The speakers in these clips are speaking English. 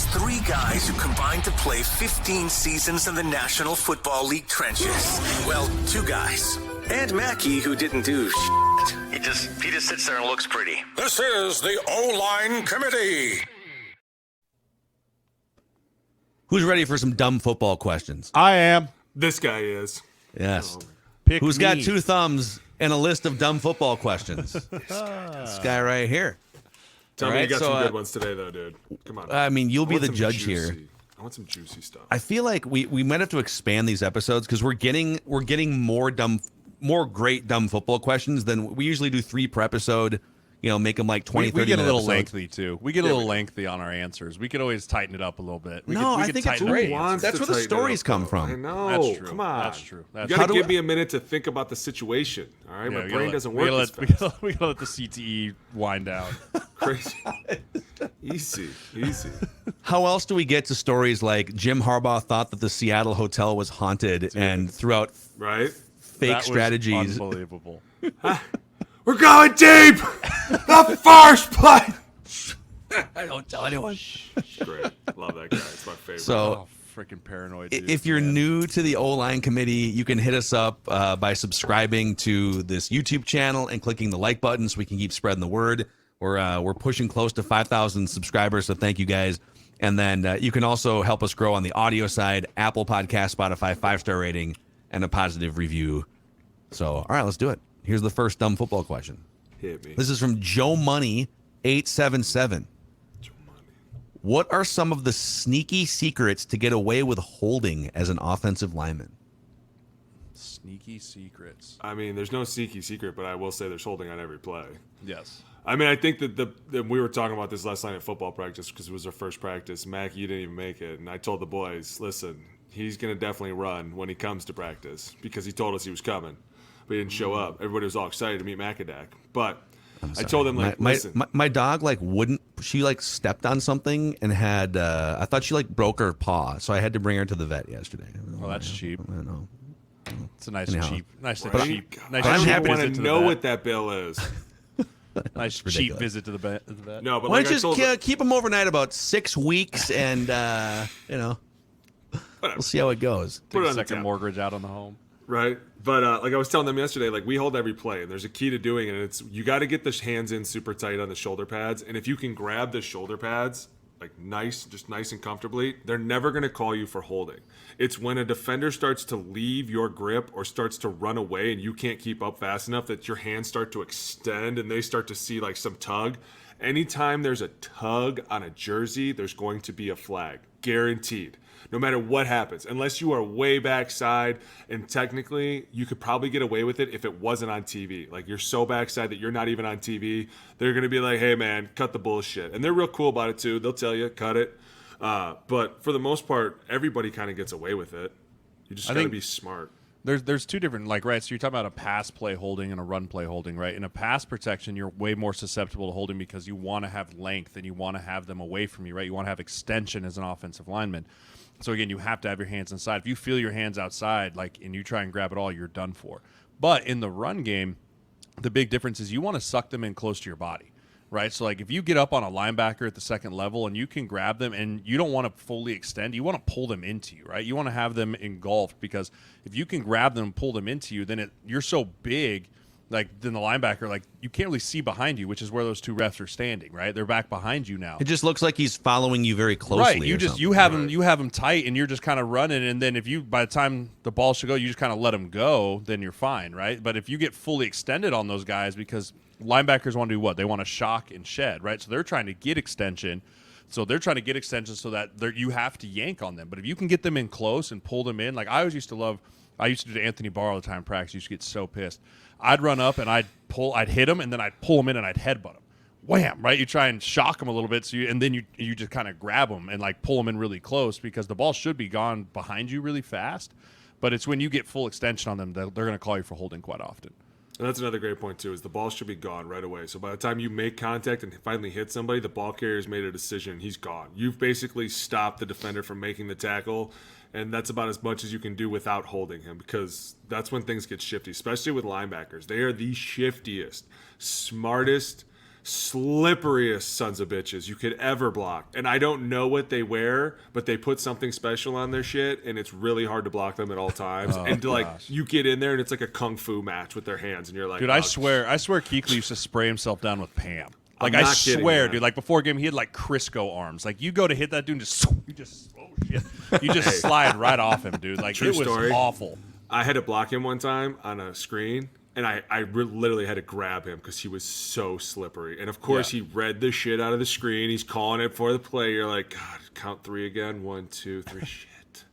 It's three guys who combined to play 15 seasons in the National Football League trenches. Well, two guys. And Mackey, who didn't do shit. He just sits there and looks pretty. This is the O-Line Committee. Who's ready for some dumb football questions? I am. This guy is. Yes. Who's got two thumbs and a list of dumb football questions? This guy right here. Tell me you got some good ones today, though, dude. Come on. I mean, you'll be the judge here. I want some juicy stuff. I feel like we might have to expand these episodes because we're getting more great dumb football questions than we usually do 3 per episode. You know, make them like 20, 30 We get a little episodes. lengthy, too. We get a little lengthy on our answers. We could always tighten it up a little bit. I think it's great. That's where the stories come from. I know. That's true. Come on. That's true. You got to give me a minute to think about the situation. All right? My brain doesn't work as fast. We gotta let the CTE wind down. Crazy. Easy. How else do we get to stories like Jim Harbaugh thought that the Seattle hotel was haunted and threw out fake strategies? Unbelievable. We're going deep! The first play! I don't tell anyone. Great. Love that guy. It's my favorite. So, freaking paranoid, dude. if you're new to the O-Line Committee, you can hit us up by subscribing to this YouTube channel and clicking the like button so we can keep spreading the word. We're pushing close to 5,000 subscribers, so thank you guys. And then you can also help us grow on the audio side, Apple Podcast, Spotify, 5-star rating, and a positive review. So, all right, let's do it. Here's the first dumb football question. Hit me. This is from Joe Money 877. Joe Money. What are some of the sneaky secrets to get away with holding as an offensive lineman? Sneaky secrets. I mean, there's no sneaky secret, but I will say there's holding on every play. Yes. I mean, I think that we were talking about this last night at football practice because it was our first practice. Mackey, you didn't even make it. And I told the boys, listen, he's going to definitely run when he comes to practice because he told us he was coming. But he didn't show up. Everybody was all excited to meet Macadac. But I told him, like, listen. My dog, like, wouldn't. She, like, stepped on something and had. I thought she, like, broke her paw. So I had to bring her to the vet yesterday. Oh, that's cheap. I know. It's a nice cheap. Nice Right? cheap. Nice I'm cheap happy want to visit to know the what that bill is. Nice cheap visit to the vet. No, but Why like don't I told you just keep him overnight about 6 weeks and, we'll see how it goes. Take it a on the second tab. mortgage out on the home. Right. But like I was telling them yesterday, like we hold every play, and there's a key to doing it. And it's you got to get the hands in super tight on the shoulder pads, and if you can grab the shoulder pads like nice and comfortably, they're never going to call you for holding. It's when a defender starts to leave your grip or starts to run away, and you can't keep up fast enough that your hands start to extend, and they start to see like some tug. Anytime there's a tug on a jersey, there's going to be a flag, guaranteed. No matter what happens, unless you are way backside, and technically you could probably get away with it if it wasn't on TV. Like you're so backside that you're not even on TV. They're going to be like, hey man, cut the bullshit. And they're real cool about it too. They'll tell you, cut it. But for the most part, everybody kind of gets away with it. You just got to be smart. There's two different, like, right, so you're talking about a pass play holding and a run play holding, right? In a pass protection, you're way more susceptible to holding because you want to have length and you want to have them away from you, right? You want to have extension as an offensive lineman. So, again, you have to have your hands inside. If you feel your hands outside, like, and you try and grab it all, you're done for. But in the run game, the big difference is you want to suck them in close to your body, right? So, like, if you get up on a linebacker at the second level and you can grab them and you don't want to fully extend, you want to pull them into you, right? You want to have them engulfed because if you can grab them and pull them into you, then you're so big, like, then the linebacker, like, you can't really see behind you, which is where those two refs are standing, right? They're back behind you now. It just looks like he's following you very closely. Right. You have him tight, and you're just kind of running. And then by the time the ball should go, you just kind of let him go. Then you're fine, right? But if you get fully extended on those guys, because linebackers want to do what? They want to shock and shed, right? So they're trying to get extension. So they're trying to get extension so that you have to yank on them. But if you can get them in close and pull them in, like I always used to love. I used to do Anthony Barr all the time in practice. I used to get so pissed. I'd run up and I'd hit him, and then I'd pull him in and I'd headbutt him. Wham! Right? You try and shock him a little bit, and then you just kind of grab him and like pull him in really close because the ball should be gone behind you really fast. But it's when you get full extension on them, they're going to call you for holding quite often. And that's another great point too, is the ball should be gone right away. So by the time you make contact and finally hit somebody, the ball carrier's made a decision. He's gone. You've basically stopped the defender from making the tackle, and that's about as much as you can do without holding him, because that's when things get shifty, especially with linebackers. They are the shiftiest, smartest, Slipperiest sons of bitches you could ever block. And I don't know what they wear, but they put something special on their shit, and it's really hard to block them at all times. You get in there, and it's like a kung fu match with their hands, and you're like, dude, I swear Kuechly used to spray himself down with Pam. Like, I'm I not kidding, swear, man. dude, like before a game, he had like Crisco arms. Like, you go to hit that dude, and you just slide right off him, dude. Like, True it was story. awful. I had to block him one time on a screen, and I literally had to grab him because he was so slippery. And, of course, he read the shit out of the screen. He's calling it for the play. You're like, God, count 3 again. 1, 2, 3. Shit.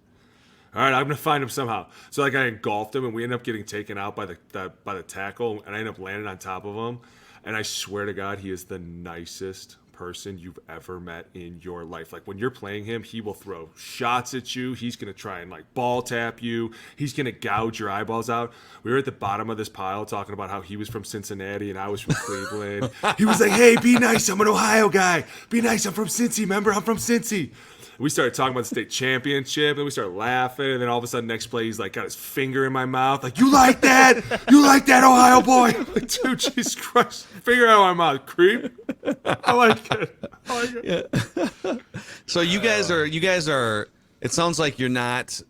All right, I'm going to find him somehow. So, like, I engulfed him, and we ended up getting taken out by the tackle, and I ended up landing on top of him. And I swear to God, he is the nicest person you've ever met in your life. Like, when you're playing him, he will throw shots at you. He's going to try and like ball tap you. He's going to gouge your eyeballs out. We were at the bottom of this pile talking about how he was from Cincinnati and I was from Cleveland. He was like, hey, be nice. I'm an Ohio guy. Be nice. I'm from Cincy. Remember, I'm from Cincy. We started talking about the state championship, and we started laughing, and then all of a sudden, next play, he's like got his finger in my mouth, like, you like that? You like that, Ohio boy? I'm like, dude, Jesus Christ, finger out of my mouth, creep. I like it. Yeah. So you guys are. It sounds like you're not.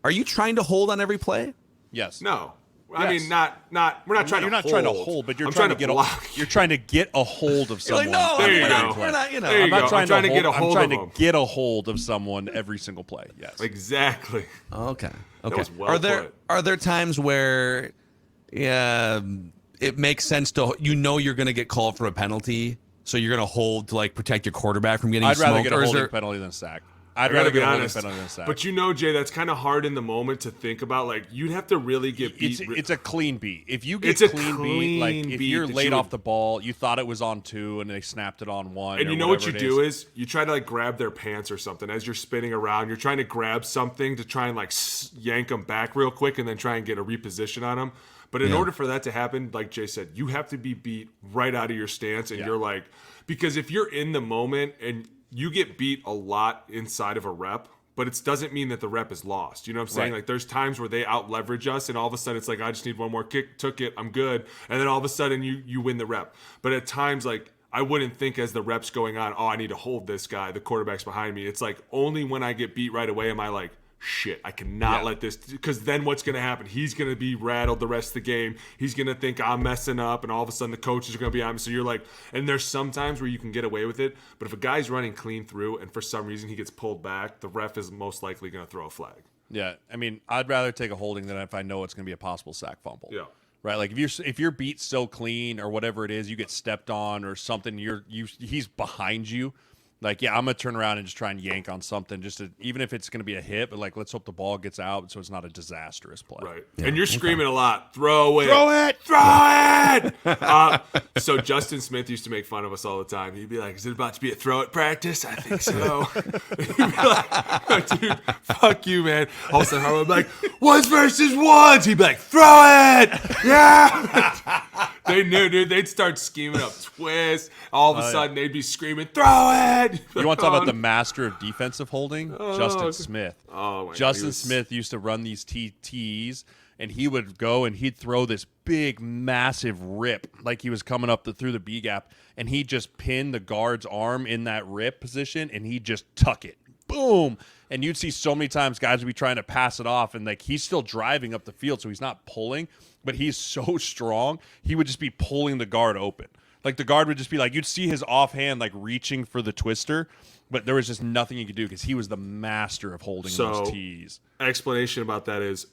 Are you trying to hold on every play? Yes. No. I mean, not. We're not trying. You're to not hold. trying to hold, but you're I'm trying to get block. you're trying to get a hold of You're someone. like, no, There you we're go. not. We're not. You know, There you I'm not go. trying, I'm trying to get a I'm hold trying of to them. get a hold of someone every single play. Yes. Exactly. Okay. was well put. Are there times where, it makes sense to you're going to get called for a penalty, so you're going to hold to like protect your quarterback from getting I'd smoked? rather get a or is holding there- penalty than a sack. I'd I rather gotta be get a holding honest. penalty than a sack. But Jay, that's kind of hard in the moment to think about. Like, you'd have to really get beat. It's a clean beat. If you get It's a clean beat, like clean if beat you're that late you off would- the ball, you thought it was on 2 and they snapped it on 1. And or you know what you whatever it do is you try to like grab their pants or something as you're spinning around. You're trying to grab something to try and like yank them back real quick and then try and get a reposition on them. But in order for that to happen, like Jay said, you have to be beat right out of your stance. And you're like, because if you're in the moment and you get beat a lot inside of a rep, but it doesn't mean that the rep is lost. You know what I'm saying? Right. Like, there's times where they out leverage us, and all of a sudden it's like, I just need one more kick, took it, I'm good. And then all of a sudden you win the rep. But at times, like, I wouldn't think as the rep's going on, oh, I need to hold this guy, the quarterback's behind me. It's like, only when I get beat right away am I like, shit, I cannot let this, because then what's going to happen? He's going to be rattled the rest of the game. He's going to think I'm messing up, and all of a sudden the coaches are going to be on me. So you're like, and there's some times where you can get away with it, but if a guy's running clean through and for some reason he gets pulled back, the ref is most likely going to throw a flag. Yeah, I mean, I'd rather take a holding than if I know it's going to be a possible sack fumble. Yeah. Right, like if you're beat so clean or whatever it is, you get stepped on or something, he's behind you. Like, yeah, I'm gonna turn around and just try and yank on something, even if it's gonna be a hit. But like, let's hope the ball gets out, so it's not a disastrous play. Right. Yeah. And you're screaming a lot. Throw it. Throw it. Throw it. So Justin Smith used to make fun of us all the time. He'd be like, is it about to be a throw it practice? I think so. He'd be like, dude, fuck you, man. All of a sudden, I would be like, ones versus ones. He'd be like, throw it. Yeah. They knew, dude. They'd start scheming up twists. All of a sudden, they'd be screaming, throw it. You want to talk about the master of defensive holding? Justin Smith. Oh, my Justin God, Smith used to run these TTs, and he would go and he'd throw this big, massive rip like he was coming up through the B gap, and he'd just pin the guard's arm in that rip position, and he'd just tuck it. Boom. And you'd see so many times guys would be trying to pass it off, and like he's still driving up the field, so he's not pulling, but he's so strong, he would just be pulling the guard open. Like, the guard would just be like, you'd see his offhand, like, reaching for the twister, but there was just nothing he could do because he was the master of holding those tees. Explanation about that is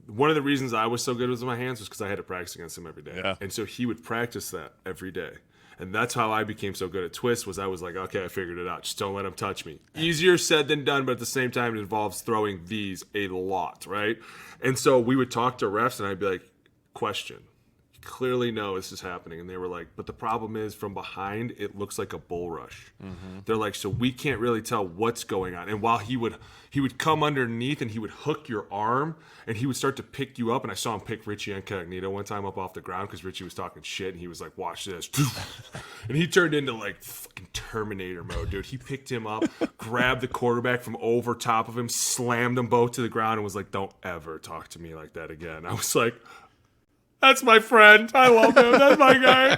one of the reasons I was so good with my hands was because I had to practice against him every day. Yeah. And so he would practice that every day. And that's how I became so good at twists, was I was like, okay, I figured it out. Just don't let him touch me. Easier said than done, but at the same time, it involves throwing these a lot, right? And so we would talk to refs, and I'd be like, question. Clearly know this is happening, and they were like, but the problem is from behind it looks like a bull rush. They're like, so we can't really tell what's going on. And while he would come underneath and he would hook your arm and he would start to pick you up, and I saw him pick Richie Incognito one time up off the ground because Richie was talking shit, and he was like, watch this. And he turned into like fucking Terminator mode, dude. He picked him up, grabbed the quarterback from over top of him, slammed them both to the ground, and was like, don't ever talk to me like that again. I was like, That's my friend. I love him. That's my guy.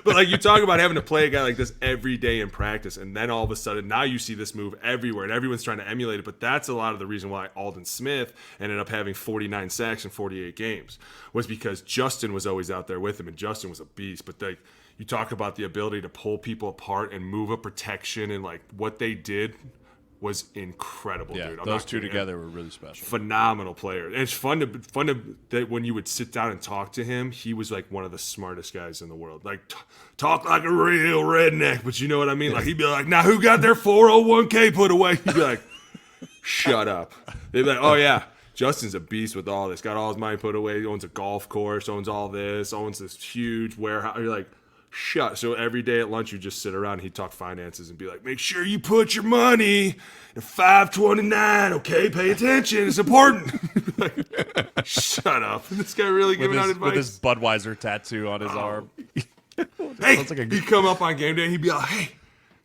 But like you talk about having to play a guy like this every day in practice, and then all of a sudden now you see this move everywhere, and everyone's trying to emulate it. But that's a lot of the reason why Aldon Smith ended up having 49 sacks in 48 games, was because Justin was always out there with him, and Justin was a beast. But like you talk about the ability to pull people apart and move a protection, and like what they did was incredible, Yeah, dude. those two together were really special. Phenomenal player. And it's fun to that when you would sit down and talk to him, he was like one of the smartest guys in the world. Like talk like a real redneck, but you know what I mean? Like he'd be like, now who got their 401k put away? He'd be like, shut up. They'd be like, oh yeah, Justin's a beast with all this. Got all his money put away. He owns a golf course, owns all this, owns this huge warehouse. You're like, shut. So every day at lunch, you just sit around and he'd talk finances and be like, make sure you put your money in 529, okay? Pay attention. It's important. Like, shut up. This guy really giving out advice? With his Budweiser tattoo on his arm. Hey, he'd come up on game day, he'd be like, hey,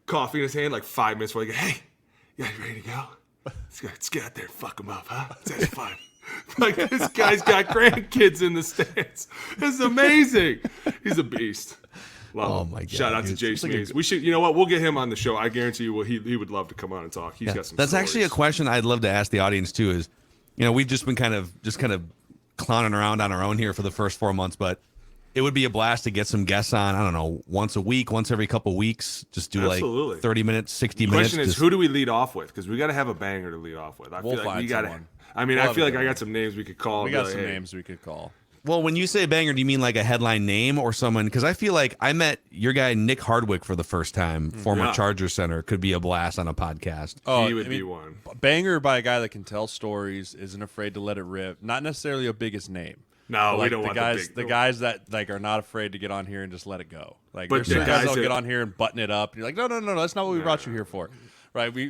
coffee in his hand, like 5 minutes before, like, hey, you guys ready to go? Let's get out there and fuck him up, huh? That's fun. Like, this guy's got grandkids in the stands. It's amazing. He's a beast. Love him. My God. Shout out to Jay Smees. We should, you know what? We'll get him on the show. I guarantee you, he would love to come on and talk. He's got some. That's stories. actually a question I'd love to ask the audience too. Is, you know, we've just been kind of clowning around on our own here for the first 4 months, but it would be a blast to get some guests on. I don't know, once a week, once every couple weeks. Just do Absolutely. like 30 minutes, 60 The minutes. question is, who do we lead off with? Because we got to have a banger to lead off with. I feel like we got to. I mean, I feel like I got some names we could call. We got some names we could call. Well, when you say banger, do you mean like a headline name or someone? Because I feel like I met your guy Nick Hardwick for the first time, former Chargers center. Could be a blast on a podcast. Oh, he would be one. Banger by a guy that can tell stories, isn't afraid to let it rip. Not necessarily a biggest name. No, like we don't want the guys that like are not afraid to get on here and just let it go. Like But there's certain guys guys that'll that- get on here and button it up. And you're like, no, that's not what we brought you here for. Right? We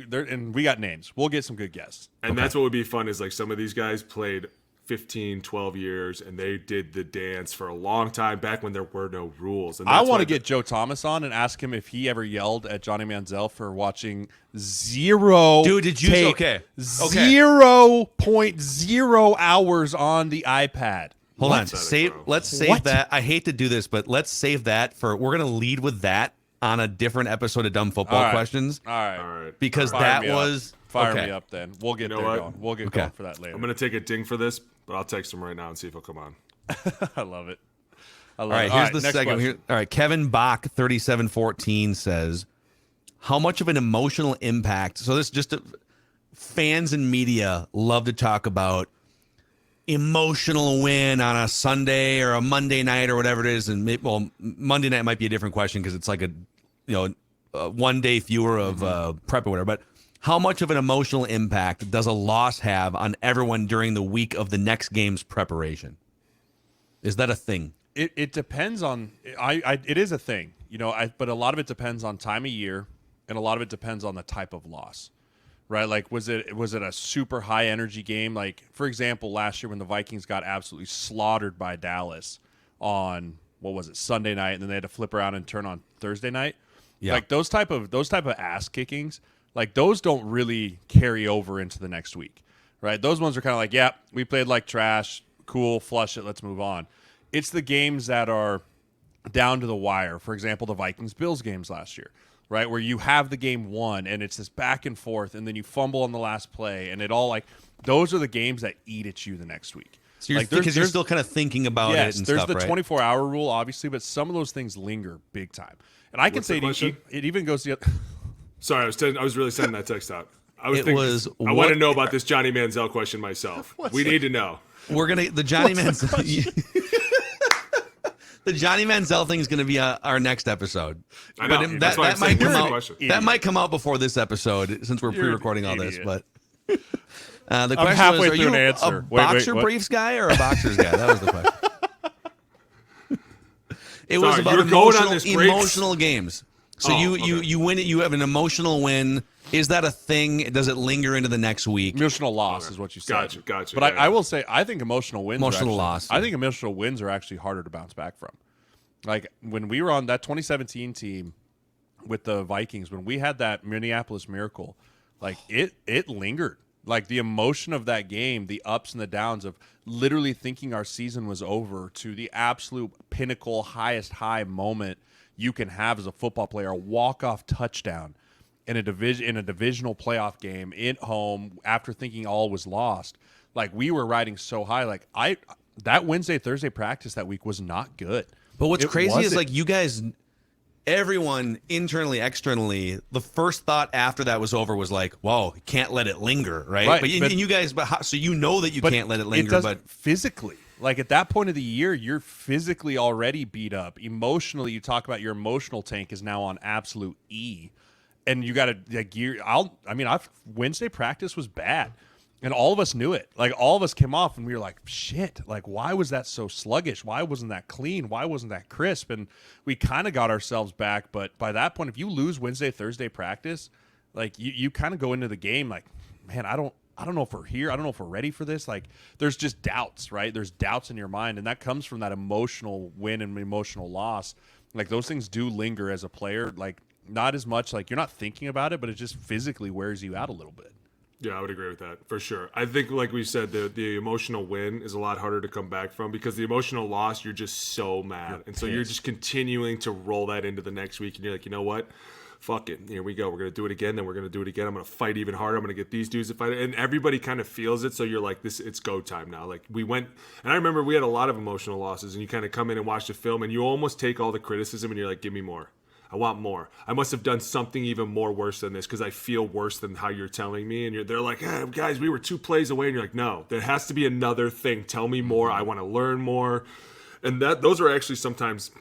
got names. We'll get some good guests. And that's what would be fun is like some of these guys played 15, 12 years, and they did the dance for a long time back when there were no rules. And I that's want why to get Joe Thomas on and ask him if he ever yelled at Johnny Manziel for watching zero. Dude, did you? tape, Okay. 0.0 hours on the iPad. Hold on. Pathetic, bro. Let's save What? that. I hate to do this, but let's save that for. We're gonna lead with that on a different episode of Dumb Football All right. Questions All right. All right. because Fire that me up. was Fire okay. me up then. We'll get know there what? going. We'll get going for that later. I'm going to take a ding for this, but I'll text him right now and see if he'll come on. I love it. All right, here's the next second. question. Here, all right, Kevin Bach, 3714 says, "How much of an emotional impact?" So this just fans and media love to talk about emotional win on a Sunday or a Monday night or whatever it is, and Monday night might be a different question because it's like a 1 day fewer of prep or whatever. But how much of an emotional impact does a loss have on everyone during the week of the next game's preparation? Is that a thing? It depends on it is a thing, but a lot of it depends on time of year, and a lot of it depends on the type of loss, right? Like was it a super high energy game? Like for example, last year when the Vikings got absolutely slaughtered by Dallas on Sunday night, and then they had to flip around and turn on Thursday night. Yeah. Like those type of ass kickings, like those don't really carry over into the next week, right? Those ones are kind of like, yeah, we played like trash, cool, flush it, let's move on. It's the games that are down to the wire. For example, the Vikings-Bills games last year, right, where you have the game won, and it's this back and forth, and then you fumble on the last play, and it all like those are the games that eat at you the next week. So because you're still kind of thinking about it and there's stuff, the right? 24-hour rule, obviously, but some of those things linger big time. And I can What's say the question? it even goes the other. Sorry, I was really sending that text out. I It was I want what- to know about this Johnny Manziel question myself. We need to know. We're gonna the Johnny Manziel. The Johnny Manziel thing is going to be our next episode. I know. But That's why I'm that saying might come you're an out. question. That might come out before this episode since we're You're an pre-recording all this. idiot. But the question halfway was: Are through you an answer. a Wait, boxer what? briefs guy or a boxers guy? That was the question. It was Sorry, about you're going on this break. emotional games. So Oh, you win it. You have an emotional win. Is that a thing? Does it linger into the next week? Emotional loss is what you said. Gotcha. But Yeah, I will say, I think emotional wins. Emotional are actually, loss, I yeah. think emotional wins are actually harder to bounce back from. Like when we were on that 2017 team with the Vikings, when we had that Minneapolis Miracle, like it lingered. Like the emotion of that game, the ups and the downs of literally thinking our season was over to the absolute pinnacle, highest high moment you can have as a football player, a walk-off touchdown in a divisional playoff game at home after thinking all was lost. Like we were riding so high. Like that Wednesday, Thursday practice that week was not good. But what's crazy is wasn't. like you guys, everyone internally, externally, the first thought after that was over was like, "Whoa, you can't let it linger," right? Right, But you guys, so you know that you can't let it linger. But physically, like at that point of the year, you're physically already beat up. Emotionally, you talk about your emotional tank is now on absolute E, and you got to gear. Wednesday practice was bad. And all of us knew it. Like, all of us came off and we were like, shit, like, why was that so sluggish? Why wasn't that clean? Why wasn't that crisp? And we kind of got ourselves back. But by that point, if you lose Wednesday, Thursday practice, like, you kind of go into the game like, man, I don't know if we're here. I don't know if we're ready for this. Like, there's just doubts, right? There's doubts in your mind. And that comes from that emotional win and emotional loss. Like, those things do linger as a player. Like, not as much, like, you're not thinking about it, but it just physically wears you out a little bit. Yeah, I would agree with that for sure. I think, like we said, the emotional win is a lot harder to come back from because the emotional loss, you're just so mad. And so you're just continuing to roll that into the next week. And you're like, you know what? Fuck it. Here we go. We're going to do it again. Then we're going to do it again. I'm going to fight even harder. I'm going to get these dudes to fight. And everybody kind of feels it. So you're like, it's go time now. Like we went, and I remember we had a lot of emotional losses and you kind of come in and watch the film and you almost take all the criticism and you're like, give me more. I want more. I must have done something even more worse than this because I feel worse than how you're telling me. And they're like, guys, we were 2 plays away. And you're like, no, there has to be another thing. Tell me more. I want to learn more. And those are actually sometimes,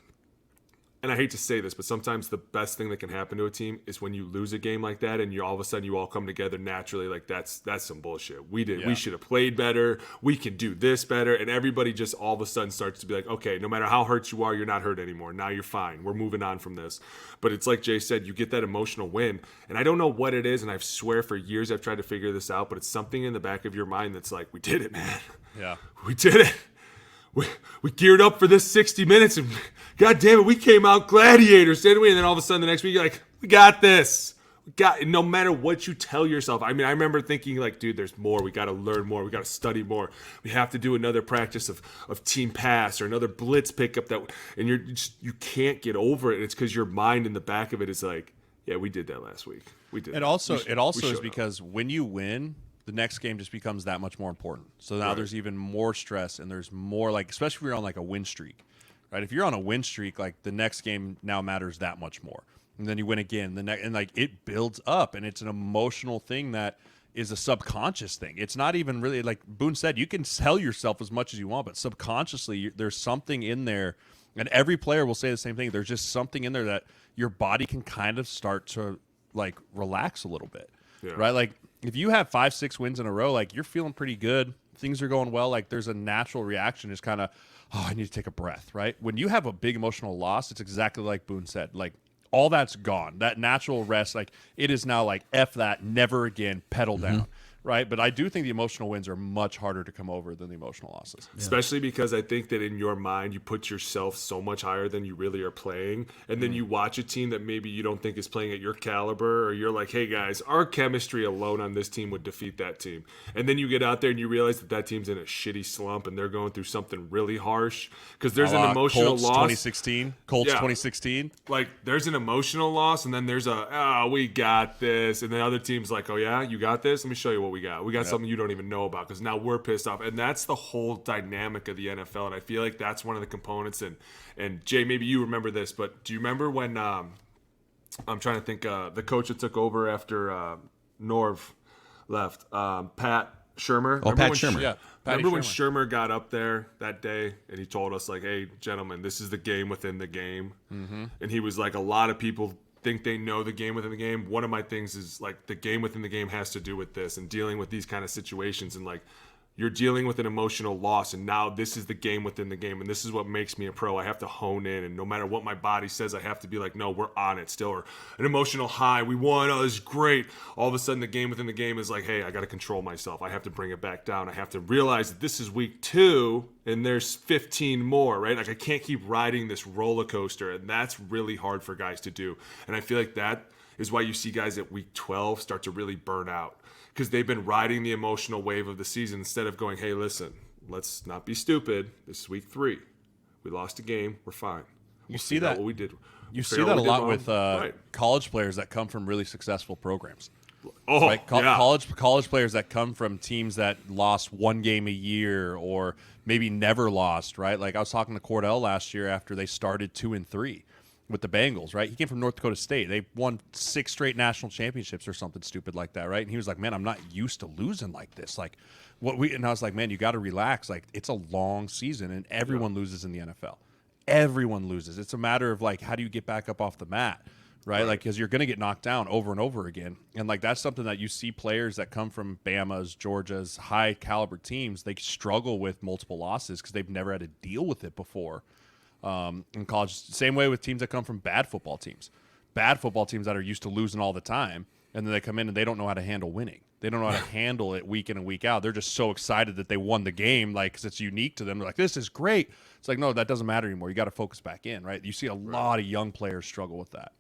and I hate to say this, but sometimes the best thing that can happen to a team is when you lose a game like that and you all of a sudden you all come together naturally. Like that's some bullshit. We should have played better. We can do this better. And everybody just all of a sudden starts to be like, okay, no matter how hurt you are, you're not hurt anymore. Now you're fine. We're moving on from this. But it's like Jay said, you get that emotional win. And I don't know what it is. And I swear for years I've tried to figure this out, but it's something in the back of your mind that's like, we did it, man. Yeah. We did it. We geared up for this 60 minutes and God damn it, we came out gladiators, didn't we? And then all of a sudden the next week you're like, we got this. No matter what you tell yourself. I mean, I remember thinking like, dude, there's more. We got to learn more. We got to study more. We have to do another practice of team pass or another blitz pickup and you can't get over it. And it's because your mind in the back of it is like, yeah, we did that last week. We did. It also is because when you win, the next game just becomes that much more important. So now there's even more stress and there's more like, especially if you're on like a win streak, right? If you're on a win streak, like the next game now matters that much more. And then you win again, and like it builds up and it's an emotional thing that is a subconscious thing. It's not even really like Boone said, you can sell yourself as much as you want, but subconsciously there's something in there, and every player will say the same thing. There's just something in there that your body can kind of start to like relax a little bit, right? Like, if you have 5-6 wins in a row, like you're feeling pretty good, things are going well, like there's a natural reaction is kind of, I need to take a breath, right? When you have a big emotional loss, it's exactly like Boone said, like all that's gone. That natural rest, like it is now like F that, never again, pedal down. Right, but I do think the emotional wins are much harder to come over than the emotional losses. Especially because I think that in your mind, you put yourself so much higher than you really are playing. And then you watch a team that maybe you don't think is playing at your caliber, or you're like, hey, guys, our chemistry alone on this team would defeat that team. And then you get out there and you realize that team's in a shitty slump and they're going through something really harsh because there's an emotional Colts loss. 2016. Colts 2016. Like, there's an emotional loss, and then there's we got this. And then other teams like, oh, yeah, you got this? Let me show you what we got. We got something you don't even know about because now we're pissed off. And that's the whole dynamic of the NFL. And I feel like that's one of the components. And Jay, maybe you remember this, but do you remember when I'm trying to think the coach that took over after Norv left, Pat Shermer? Oh, Pat Shermer. Yeah. Remember when Shermer got up there that day and he told us, like, hey, gentlemen, this is the game within the game. Mm-hmm. And he was like, a lot of people think they know the game within the game. One of my things is like the game within the game has to do with this and dealing with these kind of situations, and like you're dealing with an emotional loss, and now this is the game within the game, and this is what makes me a pro. I have to hone in, and no matter what my body says, I have to be like, no, we're on it still. Or an emotional high, we won, oh, this is great. All of a sudden the game within the game is like, hey, I got to control myself. I have to bring it back down. I have to realize that this is week 2 and there's 15 more, right? Like I can't keep riding this roller coaster, and that's really hard for guys to do. And I feel like that is why you see guys at week 12 start to really burn out, because they've been riding the emotional wave of the season instead of going, hey, listen, let's not be stupid. This is week 3. We lost a game. We're fine. You see that what we did. You see that a lot with college players that come from really successful programs. Oh, right? yeah. College players that come from teams that lost one game a year or maybe never lost, right? Like I was talking to Cordell last year after they started 2-3 with the Bengals, right? He came from North Dakota State. They won 6 straight national championships or something stupid like that, right? And he was like, man, I'm not used to losing like this. Like and I was like, man, you got to relax. Like it's a long season and everyone loses in the NFL. Everyone loses. It's a matter of like, how do you get back up off the mat? Right? Like, because you're going to get knocked down over and over again. And, like, that's something that you see players that come from Bama's, Georgia's, high-caliber teams, they struggle with multiple losses because they've never had to deal with it before in college. Same way with teams that come from bad football teams. Bad football teams that are used to losing all the time, and then they come in and they don't know how to handle winning. They don't know how to handle it week in and week out. They're just so excited that they won the game, like, because it's unique to them. They're like, this is great. It's like, no, that doesn't matter anymore. You got to focus back in, right? You see a lot of young players struggle with that.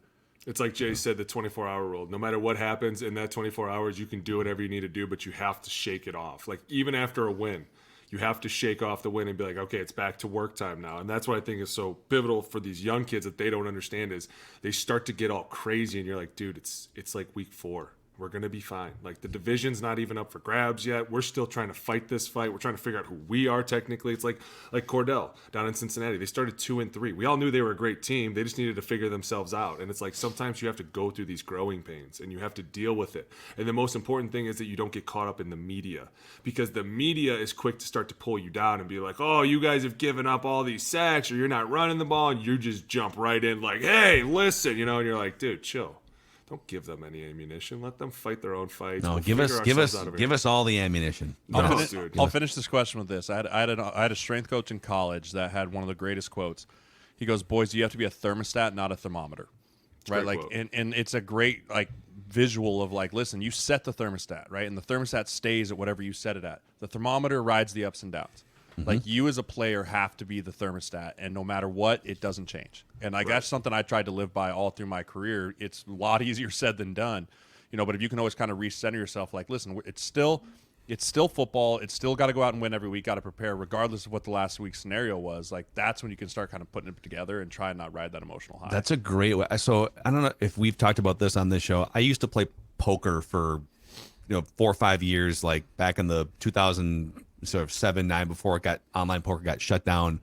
It's like Jay said, the 24-hour rule. No matter what happens in that 24 hours, you can do whatever you need to do, but you have to shake it off. Like, even after a win, you have to shake off the win and be like, okay, it's back to work time now. And that's what I think is so pivotal for these young kids that they don't understand is they start to get all crazy, and you're like, dude, it's like week 4. We're going to be fine. Like, the division's not even up for grabs yet. We're still trying to fight this fight. We're trying to figure out who we are technically. It's like Cordell down in Cincinnati. They started 2-3. We all knew they were a great team. They just needed to figure themselves out. And it's like sometimes you have to go through these growing pains and you have to deal with it. And the most important thing is that you don't get caught up in the media, because the media is quick to start to pull you down and be like, oh, you guys have given up all these sacks, or you're not running the ball, and you just jump right in like, hey, listen, and you're like, dude, chill. Don't give them any ammunition. Let them fight their own fights. No, give us all the ammunition. I'll finish this question with this. I had a strength coach in college that had one of the greatest quotes. He goes, "Boys, you have to be a thermostat, not a thermometer." Right? Like, and it's a great like visual of like, listen, you set the thermostat, right? And the thermostat stays at whatever you set it at. The thermometer rides the ups and downs. Like, you as a player have to be the thermostat, and no matter what, it doesn't change. And like that's something I tried to live by all through my career. It's a lot easier said than done, but if you can always kind of recenter yourself, like, listen, it's still football. It's still got to go out and win every week, got to prepare regardless of what the last week's scenario was. Like, that's when you can start kind of putting it together and try and not ride that emotional high. That's a great way. So I don't know if we've talked about this on this show. I used to play poker for 4 or 5 years, like back in the 2007-9, before online poker got shut down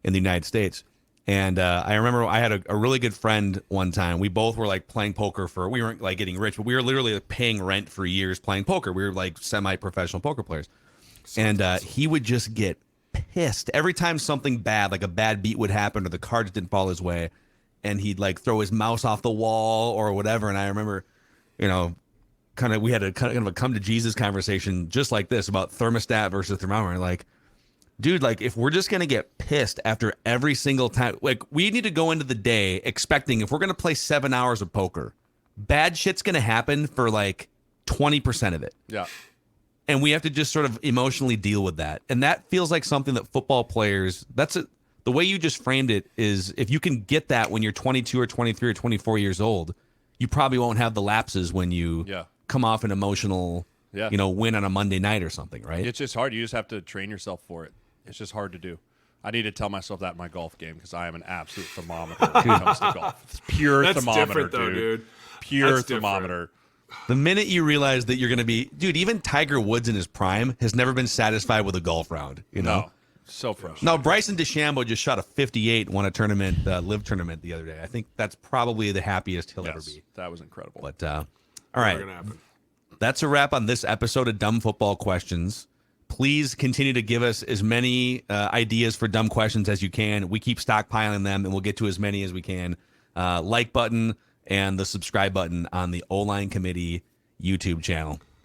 in the United States. And I remember I had a really good friend one time. We both were like playing poker we weren't like getting rich, but we were literally like paying rent for years playing poker. We were like semi-professional poker players. And he would just get pissed every time something bad, like a bad beat would happen or the cards didn't fall his way. And he'd like throw his mouse off the wall or whatever. And I remember, we had a kind of a come to Jesus conversation just like this about thermostat versus thermometer. Like, dude, like, if we're just going to get pissed after every single time, like, we need to go into the day expecting if we're going to play 7 hours of poker, bad shit's going to happen for like 20% of it. Yeah. And we have to just sort of emotionally deal with that. And that feels like something that football players, the way you just framed it is, if you can get that when you're 22 or 23 or 24 years old, you probably won't have the lapses when you come off an emotional, win on a Monday night or something, right? It's just hard. You just have to train yourself for it. It's just hard to do. I need to tell myself that in my golf game, because I am an absolute thermometer when it comes to golf. It's pure thermometer, dude. Pure thermometer. The minute you realize that you're going to be, dude, even Tiger Woods in his prime has never been satisfied with a golf round, you know? No. So frustrating. No, Bryson DeChambeau just shot a 58 and won a tournament, live tournament the other day. I think that's probably the happiest he'll ever be. That was incredible. But, all right. That's a wrap on this episode of Dumb Football Questions. Please continue to give us as many ideas for dumb questions as you can. We keep stockpiling them, and we'll get to as many as we can. Like button and the subscribe button on the O-Line Committee YouTube channel.